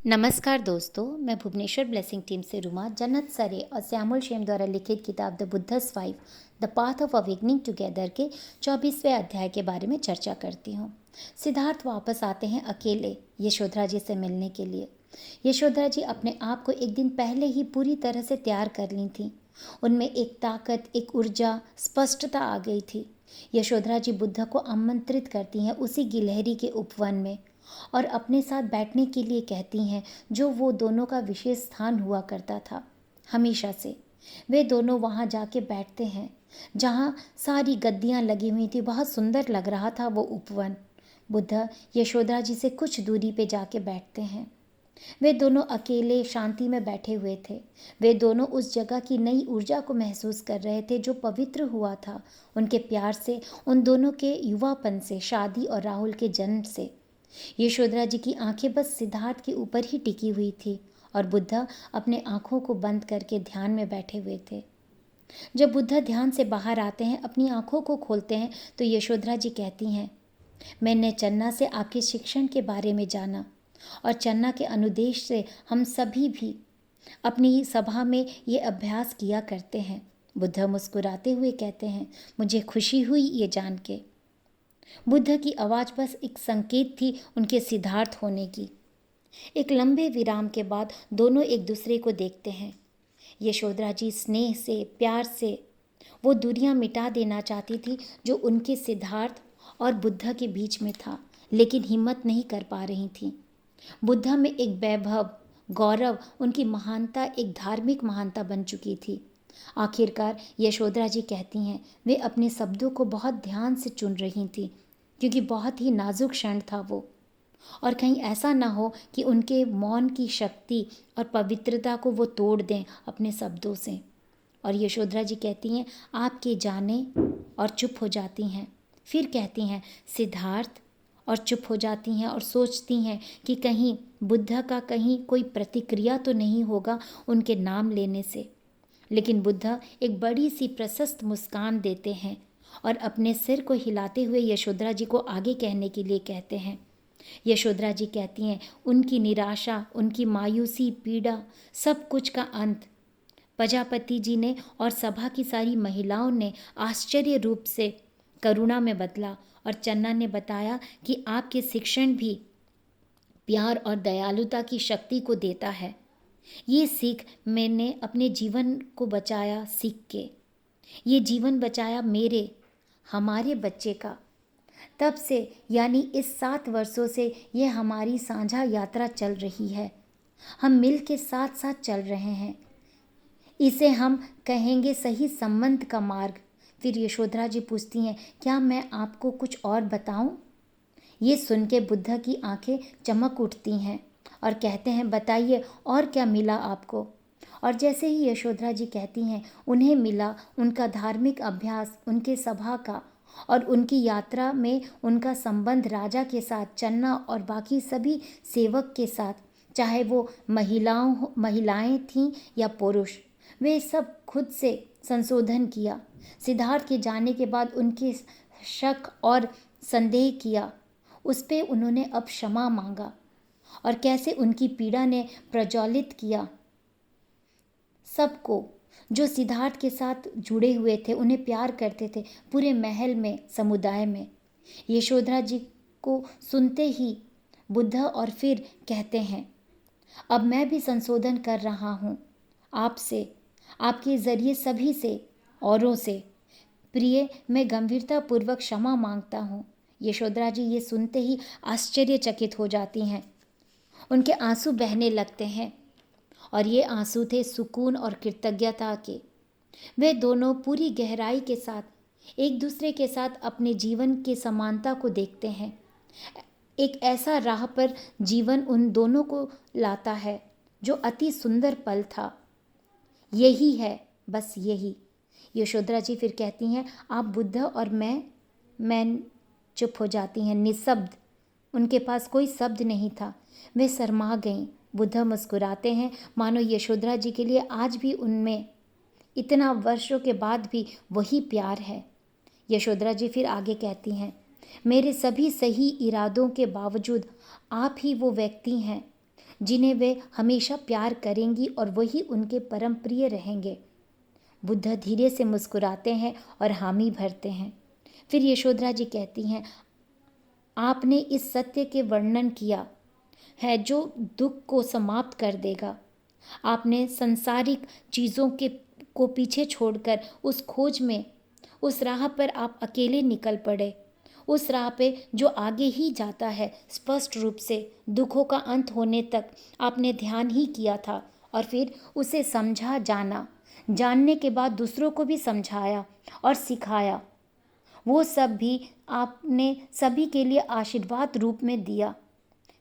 नमस्कार दोस्तों, मैं भुवनेश्वर ब्लेसिंग टीम से रुमा जन्नत सरे और श्यामल शेम द्वारा लिखित किताब the Buddha's wife the path of awakening together के 24वें अध्याय के बारे में चर्चा करती हूँ। सिद्धार्थ वापस आते हैं अकेले यशोधरा जी से मिलने के लिए। यशोधरा जी अपने आप को एक दिन पहले ही पूरी तरह से तैयार कर ली थी। उनमें एक ताकत, एक ऊर्जा, स्पष्टता आ गई थी। यशोधरा जी बुद्ध को आमंत्रित करती हैं उसी गिलहरी के उपवन में और अपने साथ बैठने के लिए कहती हैं, जो वो दोनों का विशेष स्थान हुआ करता था हमेशा से। वे दोनों वहाँ जाके बैठते हैं जहाँ सारी गद्दियाँ लगी हुई थी। बहुत सुंदर लग रहा था वो उपवन। बुद्ध यशोधरा जी से कुछ दूरी पे जाके बैठते हैं। वे दोनों अकेले शांति में बैठे हुए थे। वे दोनों उस जगह की नई ऊर्जा को महसूस कर रहे थे जो पवित्र हुआ था उनके प्यार से, उन दोनों के युवापन से, शादी और राहुल के जन्म से। यशोधरा जी की आंखें बस सिद्धार्थ के ऊपर ही टिकी हुई थी और बुद्ध अपने आंखों को बंद करके ध्यान में बैठे हुए थे। जब बुद्ध ध्यान से बाहर आते हैं, अपनी आंखों को खोलते हैं, तो यशोधरा जी कहती हैं, मैंने चन्ना से आपके शिक्षण के बारे में जाना और चन्ना के अनुदेश से हम सभी भी अपनी सभा में ये अभ्यास किया करते हैं। बुद्ध मुस्कुराते हुए कहते हैं, मुझे खुशी हुई ये जान के। बुद्ध की आवाज़ बस एक संकेत थी उनके सिद्धार्थ होने की। एक लंबे विराम के बाद दोनों एक दूसरे को देखते हैं। यशोधरा जी स्नेह से, प्यार से वो दूरियां मिटा देना चाहती थी जो उनके सिद्धार्थ और बुद्ध के बीच में था, लेकिन हिम्मत नहीं कर पा रही थी। बुद्ध में एक वैभव, गौरव, उनकी महानता एक धार्मिक महानता बन चुकी थी। आखिरकार यशोधरा जी कहती हैं, वे अपने शब्दों को बहुत ध्यान से चुन रही थी क्योंकि बहुत ही नाजुक क्षण था वो, और कहीं ऐसा ना हो कि उनके मौन की शक्ति और पवित्रता को वो तोड़ दें अपने शब्दों से। और यशोधरा जी कहती हैं, आपके जाने, और चुप हो जाती हैं। फिर कहती हैं, सिद्धार्थ, और चुप हो जाती हैं और सोचती हैं कि कहीं बुद्ध का कहीं कोई प्रतिक्रिया तो नहीं होगा उनके नाम लेने से। लेकिन बुद्ध एक बड़ी सी प्रशस्त मुस्कान देते हैं और अपने सिर को हिलाते हुए यशोधरा जी को आगे कहने के लिए कहते हैं। यशोधरा जी कहती हैं, उनकी निराशा, उनकी मायूसी, पीड़ा, सब कुछ का अंत प्रजापति जी ने और सभा की सारी महिलाओं ने आश्चर्य रूप से करुणा में बदला, और चन्ना ने बताया कि आपके शिक्षण भी प्यार और दयालुता की शक्ति को देता है। ये सीख मैंने अपने जीवन को बचाया, सीख के ये जीवन बचाया मेरे, हमारे बच्चे का। तब से यानी इस 7 वर्षों से ये हमारी साझा यात्रा चल रही है। हम मिल के साथ साथ चल रहे हैं। इसे हम कहेंगे सही संबंध का मार्ग। फिर यशोधरा जी पूछती हैं, क्या मैं आपको कुछ और बताऊं? ये सुन के बुद्ध की आंखें चमक उठती हैं और कहते हैं, बताइए और क्या मिला आपको? और जैसे ही यशोधरा जी कहती हैं, उन्हें मिला उनका धार्मिक अभ्यास, उनके सभा का, और उनकी यात्रा में उनका संबंध राजा के साथ, चन्ना और बाकी सभी सेवक के साथ, चाहे वो महिलाएं थीं या पुरुष। वे सब खुद से संशोधन किया। सिद्धार्थ के जाने के बाद उनके शक और संदेह किया, उस पे उन्होंने अब क्षमा मांगा, और कैसे उनकी पीड़ा ने प्रज्वलित किया सबको जो सिद्धार्थ के साथ जुड़े हुए थे, उन्हें प्यार करते थे, पूरे महल में, समुदाय में। यशोधरा जी को सुनते ही बुद्ध और फिर कहते हैं, अब मैं भी संशोधन कर रहा हूँ आपसे, आपके ज़रिए सभी से, औरों से। प्रिय, मैं गंभीरतापूर्वक क्षमा मांगता हूँ। यशोधरा जी ये सुनते ही आश्चर्यचकित हो जाती हैं। उनके आंसू बहने लगते हैं, और ये आंसू थे सुकून और कृतज्ञता के। वे दोनों पूरी गहराई के साथ एक दूसरे के साथ अपने जीवन के समानता को देखते हैं। एक ऐसा राह पर जीवन उन दोनों को लाता है जो अति सुंदर पल था। यही है, बस यही। यशोधरा जी फिर कहती हैं, आप बुद्ध और मैं चुप हो जाती हैं, निशब्द। उनके पास कोई शब्द नहीं था, वे शर्मा गईं। बुद्ध मुस्कुराते हैं, मानो यशोधरा जी के लिए आज भी उनमें इतना वर्षों के बाद भी वही प्यार है। यशोधरा जी फिर आगे कहती हैं, मेरे सभी सही इरादों के बावजूद आप ही वो व्यक्ति हैं जिन्हें वे हमेशा प्यार करेंगी और वही उनके परम प्रिय रहेंगे। बुद्ध धीरे से मुस्कुराते हैं और हामी भरते हैं। फिर यशोधरा जी कहती हैं, आपने इस सत्य के वर्णन किया है जो दुख को समाप्त कर देगा। आपने सांसारिक चीज़ों के को पीछे छोड़कर उस खोज में, उस राह पर आप अकेले निकल पड़े, उस राह पे जो आगे ही जाता है। स्पष्ट रूप से दुखों का अंत होने तक आपने ध्यान ही किया था और फिर उसे समझा, जाना, जानने के बाद दूसरों को भी समझाया और सिखाया। वो सब भी आपने सभी के लिए आशीर्वाद रूप में दिया।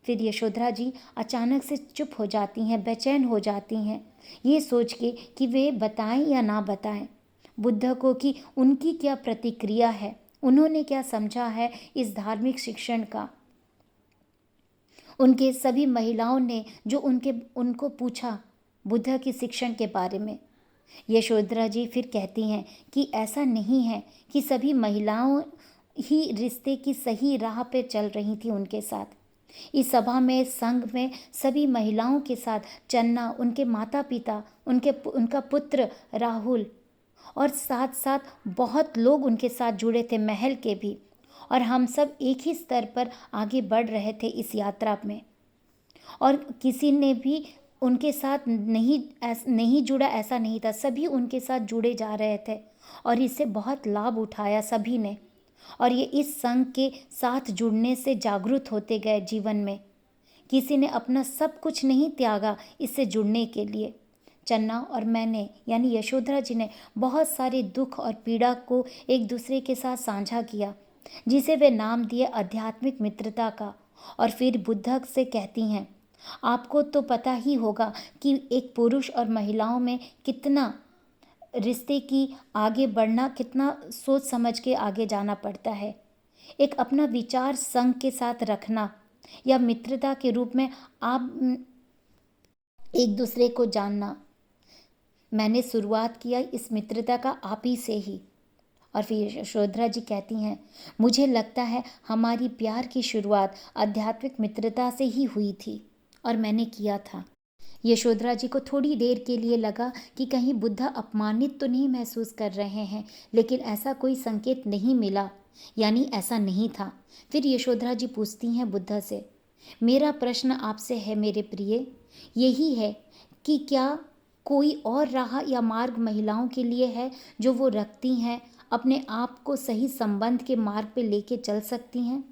फिर यशोधरा जी अचानक से चुप हो जाती हैं, बेचैन हो जाती हैं, ये सोच के कि वे बताएं या ना बताएं बुद्ध को कि उनकी क्या प्रतिक्रिया है, उन्होंने क्या समझा है इस धार्मिक शिक्षण का। उनके सभी महिलाओं ने जो उनको पूछा बुद्ध के शिक्षण के बारे में। यशोधरा जी फिर कहती हैं कि ऐसा नहीं है कि सभी महिलाओं ही रिश्ते की सही राह पे चल रही थी उनके साथ। इस सभा में, संघ में सभी महिलाओं के साथ चन्ना, उनके माता पिता, उनका पुत्र राहुल और साथ साथ बहुत लोग उनके साथ जुड़े थे, महल के भी। और हम सब एक ही स्तर पर आगे बढ़ रहे थे इस यात्रा में, और किसी ने भी उनके साथ नहीं जुड़ा ऐसा नहीं था। सभी उनके साथ जुड़े जा रहे थे और इससे बहुत लाभ उठाया सभी ने। और ये इस संघ के साथ जुड़ने से जागरूक होते गए जीवन में। किसी ने अपना सब कुछ नहीं त्यागा इससे जुड़ने के लिए। चन्ना और मैंने यानी यशोधरा जी ने बहुत सारे दुख और पीड़ा को एक दूसरे के साथ साझा किया, जिसे वे नाम दिए आध्यात्मिक मित्रता का। और फिर बुद्ध से कहती हैं, आपको तो पता ही होगा कि एक पुरुष और महिलाओं में कितना रिश्ते की आगे बढ़ना, कितना सोच समझ के आगे जाना पड़ता है। एक अपना विचार संघ के साथ रखना या मित्रता के रूप में आप एक दूसरे को जानना। मैंने शुरुआत किया इस मित्रता का आप ही से ही। और फिर यशोधरा जी कहती हैं, मुझे लगता है हमारी प्यार की शुरुआत आध्यात्मिक मित्रता से ही हुई थी और मैंने किया था। यशोधरा जी को थोड़ी देर के लिए लगा कि कहीं बुद्ध अपमानित तो नहीं महसूस कर रहे हैं, लेकिन ऐसा कोई संकेत नहीं मिला, यानी ऐसा नहीं था। फिर यशोधरा जी पूछती हैं बुद्ध से, मेरा प्रश्न आपसे है मेरे प्रिय, यही है कि क्या कोई और राह या मार्ग महिलाओं के लिए है जो वो रखती हैं, अपने आप को सही संबंध के मार्ग पे लेके चल सकती हैं?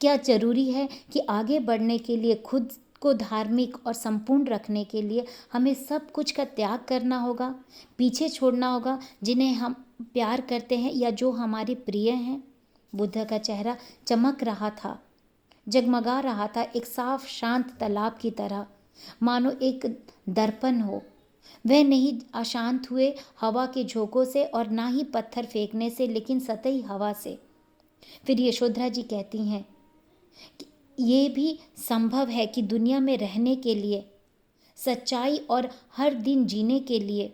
क्या जरूरी है कि आगे बढ़ने के लिए खुद को धार्मिक और संपूर्ण रखने के लिए हमें सब कुछ का त्याग करना होगा, पीछे छोड़ना होगा जिन्हें हम प्यार करते हैं या जो हमारे प्रिय हैं? बुद्ध का चेहरा चमक रहा था, जगमगा रहा था, एक साफ शांत तालाब की तरह, मानो एक दर्पण हो। वह नहीं अशांत हुए हवा के झोंकों से और ना ही पत्थर फेंकने से, लेकिन सतही हवा से। फिर यशोधरा जी कहती हैं, ये भी संभव है कि दुनिया में रहने के लिए, सच्चाई और हर दिन जीने के लिए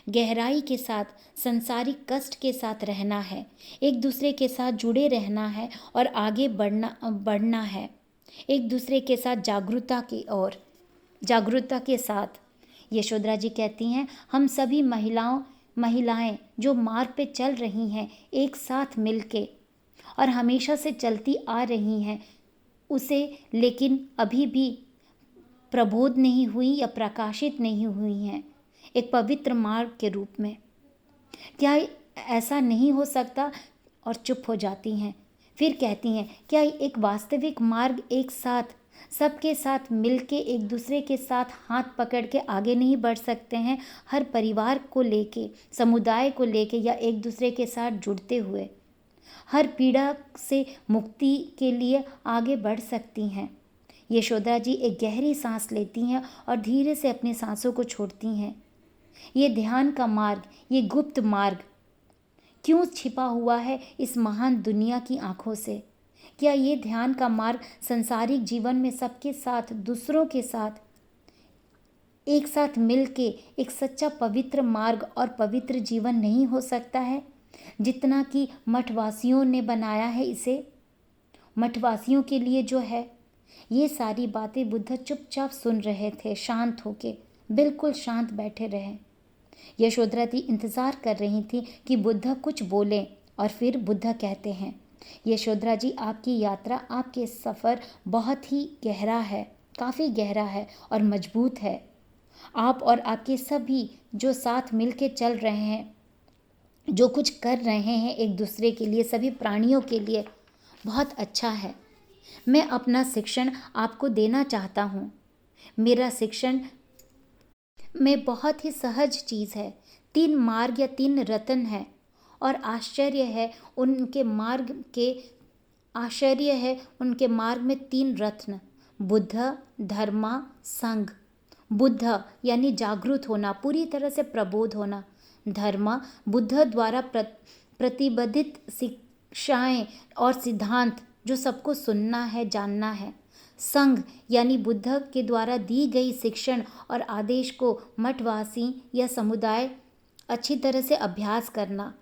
गहराई के साथ, संसारिक कष्ट के साथ रहना है, एक दूसरे के साथ जुड़े रहना है और आगे बढ़ना है, एक दूसरे के साथ जागरूकता के साथ। यशोधरा जी कहती हैं, हम सभी महिलाएं जो मार्ग पे चल रही हैं, एक साथ मिलके और हमेशा से चलती आ रही हैं उसे, लेकिन अभी भी प्रबोध नहीं हुई या प्रकाशित नहीं हुई हैं एक पवित्र मार्ग के रूप में। क्या ऐसा नहीं हो सकता? और चुप हो जाती हैं। फिर कहती हैं, क्या एक वास्तविक मार्ग एक साथ, सबके साथ मिलके, एक दूसरे के साथ हाथ पकड़ के आगे नहीं बढ़ सकते हैं, हर परिवार को लेके, समुदाय को लेके या एक दूसरे के साथ जुड़ते हुए हर पीड़ा से मुक्ति के लिए आगे बढ़ सकती हैं? यशोदा जी एक गहरी सांस लेती हैं और धीरे से अपनी सांसों को छोड़ती हैं। ये ध्यान का मार्ग, ये गुप्त मार्ग क्यों छिपा हुआ है इस महान दुनिया की आंखों से? क्या ये ध्यान का मार्ग संसारिक जीवन में सबके साथ, दूसरों के साथ एक साथ मिलके एक सच्चा पवित्र मार्ग और पवित्र जीवन नहीं हो सकता है, जितना कि मठवासियों ने बनाया है इसे? मठवासियों के लिए जो है ये सारी बातें बुद्ध चुपचाप सुन रहे थे, शांत होके, बिल्कुल शांत बैठे रहे। यशोधरा जी इंतज़ार कर रही थी कि बुद्ध कुछ बोले और फिर बुद्ध कहते हैं, यशोधरा जी, आपकी यात्रा, आपके सफ़र बहुत ही गहरा है, काफ़ी गहरा है और मजबूत है। आप और आपके सभी जो साथ मिल के चल रहे हैं, जो कुछ कर रहे हैं एक दूसरे के लिए, सभी प्राणियों के लिए, बहुत अच्छा है। मैं अपना शिक्षण आपको देना चाहता हूँ। मेरा शिक्षण में बहुत ही सहज चीज़ है। 3 मार्ग या 3 रत्न है और आश्चर्य है उनके मार्ग में 3 रत्न, बुद्ध, धर्मा, संघ। बुद्ध यानी जागरूक होना, पूरी तरह से प्रबोध होना। धर्म, बुद्ध द्वारा प्रतिबद्धित शिक्षाएं और सिद्धांत जो सबको सुनना है, जानना है। संघ यानी बुद्ध के द्वारा दी गई शिक्षण और आदेश को मठवासी या समुदाय अच्छी तरह से अभ्यास करना।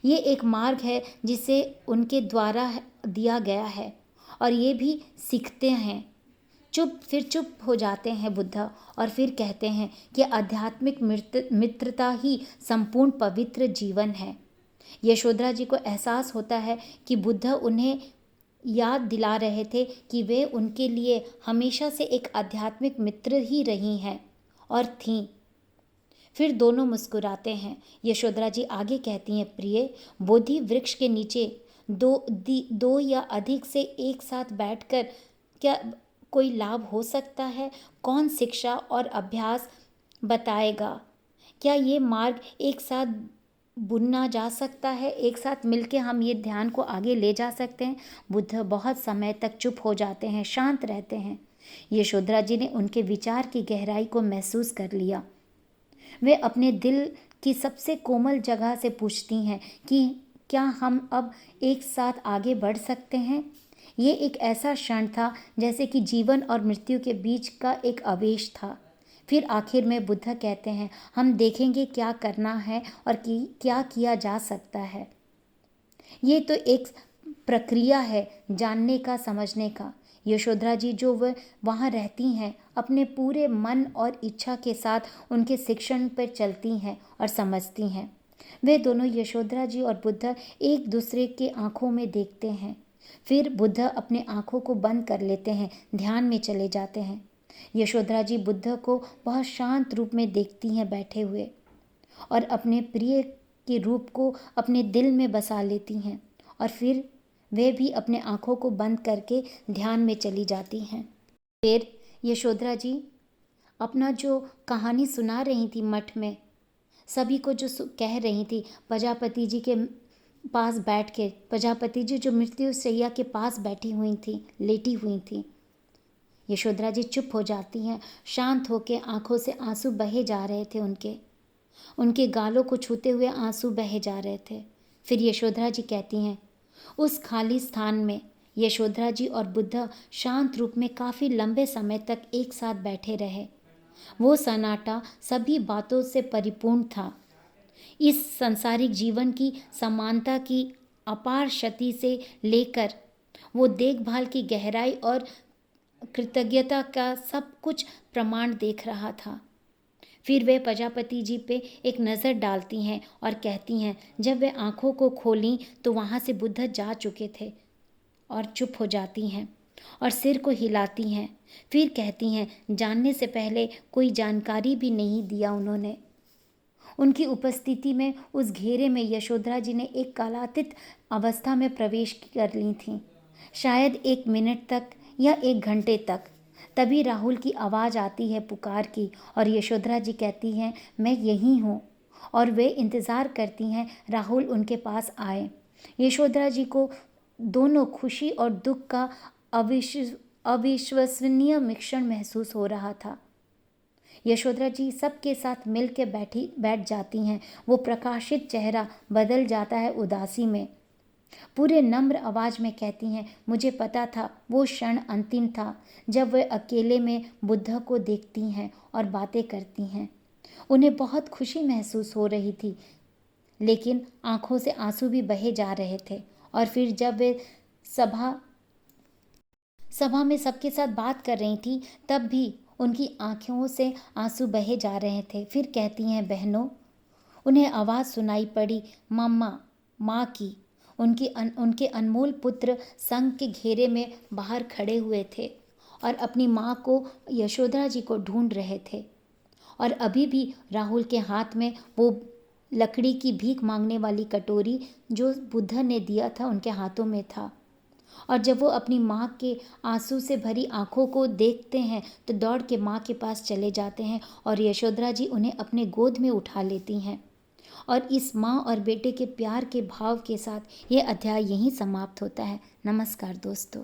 ये एक मार्ग है जिसे उनके द्वारा दिया गया है और ये भी सीखते हैं। फिर चुप हो जाते हैं बुद्ध और फिर कहते हैं कि आध्यात्मिक मित्रता ही संपूर्ण पवित्र जीवन है। यशोधरा जी को एहसास होता है कि बुद्ध उन्हें याद दिला रहे थे कि वे उनके लिए हमेशा से एक आध्यात्मिक मित्र ही रही हैं और थीं। फिर दोनों मुस्कुराते हैं। यशोधरा जी आगे कहती हैं, प्रिय, बोधि वृक्ष के नीचे दो या अधिक से एक साथ बैठकर क्या कोई लाभ हो सकता है? कौन शिक्षा और अभ्यास बताएगा? क्या ये मार्ग एक साथ बुनना जा सकता है? एक साथ मिलके हम ये ध्यान को आगे ले जा सकते हैं? बुद्ध बहुत समय तक चुप हो जाते हैं, शांत रहते हैं। यशोधरा जी ने उनके विचार की गहराई को महसूस कर लिया। वे अपने दिल की सबसे कोमल जगह से पूछती हैं कि क्या हम अब एक साथ आगे बढ़ सकते हैं? ये एक ऐसा क्षण था जैसे कि जीवन और मृत्यु के बीच का एक आवेश था। फिर आखिर में बुद्ध कहते हैं, हम देखेंगे क्या करना है और क्या किया जा सकता है। ये तो एक प्रक्रिया है जानने का, समझने का। यशोधरा जी जो वह वहाँ रहती हैं, अपने पूरे मन और इच्छा के साथ उनके शिक्षण पर चलती हैं और समझती हैं। वे दोनों, यशोधरा जी और बुद्ध, एक दूसरे के आँखों में देखते हैं। फिर बुद्ध अपने आँखों को बंद कर लेते हैं, ध्यान में चले जाते हैं। यशोधरा जी बुद्ध को बहुत शांत रूप में देखती हैं बैठे हुए और अपने प्रिय के रूप को अपने दिल में बसा लेती हैं और फिर वे भी अपने आँखों को बंद करके ध्यान में चली जाती हैं। फिर यशोधरा जी अपना जो कहानी सुना रही थी मठ में, सभी को जो कह रही थी, प्रजापति जी के पास बैठ के, प्रजापति जी जो मृत्यु शैया के पास बैठी हुई थी, लेटी हुई थी। यशोधरा जी चुप हो जाती हैं, शांत होकर आंखों से आंसू बहे जा रहे थे उनके गालों को छूते हुए आंसू बहे जा रहे थे। फिर यशोधरा जी कहती हैं, उस खाली स्थान में यशोधरा जी और बुद्ध शांत रूप में काफ़ी लंबे समय तक एक साथ बैठे रहे। वो सन्नाटा सभी बातों से परिपूर्ण था। इस सांसारिक जीवन की समानता की अपार शक्ति से लेकर वो देखभाल की गहराई और कृतज्ञता का सब कुछ प्रमाण देख रहा था। फिर वे प्रजापति जी पे एक नज़र डालती हैं और कहती हैं, जब वे आंखों को खोलीं तो वहाँ से बुद्ध जा चुके थे और चुप हो जाती हैं और सिर को हिलाती हैं। फिर कहती हैं, जानने से पहले कोई जानकारी भी नहीं दिया उन्होंने। उनकी उपस्थिति में उस घेरे में यशोधरा जी ने एक कालातीत अवस्था में प्रवेश कर ली थी, शायद 1 मिनट तक या 1 घंटे तक। तभी राहुल की आवाज़ आती है पुकार की और यशोधरा जी कहती हैं, मैं यहीं हूँ, और वे इंतज़ार करती हैं राहुल उनके पास आए। यशोधरा जी को दोनों खुशी और दुख का अविश्वसनीय मिश्रण महसूस हो रहा था। यशोधरा जी सबके साथ मिल के बैठ जाती हैं। वो प्रकाशित चेहरा बदल जाता है उदासी में। पूरे नम्र आवाज़ में कहती हैं, मुझे पता था वो क्षण अंतिम था जब वे अकेले में बुद्ध को देखती हैं और बातें करती हैं। उन्हें बहुत खुशी महसूस हो रही थी, लेकिन आंखों से आंसू भी बहे जा रहे थे। और फिर जब वे सभा में सबके साथ बात कर रही थी, तब भी उनकी आँखों से आंसू बहे जा रहे थे। फिर कहती हैं, बहनों, उन्हें आवाज़ सुनाई पड़ी, मम्मा, माँ की। उनके अनमोल पुत्र संघ के घेरे में बाहर खड़े हुए थे और अपनी माँ को, यशोधरा जी को ढूंढ रहे थे। और अभी भी राहुल के हाथ में वो लकड़ी की भीख मांगने वाली कटोरी जो बुद्ध ने दिया था उनके हाथों में था। और जब वो अपनी माँ के आंसू से भरी आंखों को देखते हैं तो दौड़ के माँ के पास चले जाते हैं और यशोधरा जी उन्हें अपने गोद में उठा लेती हैं। और इस माँ और बेटे के प्यार के भाव के साथ ये अध्याय यहीं समाप्त होता है। नमस्कार दोस्तों।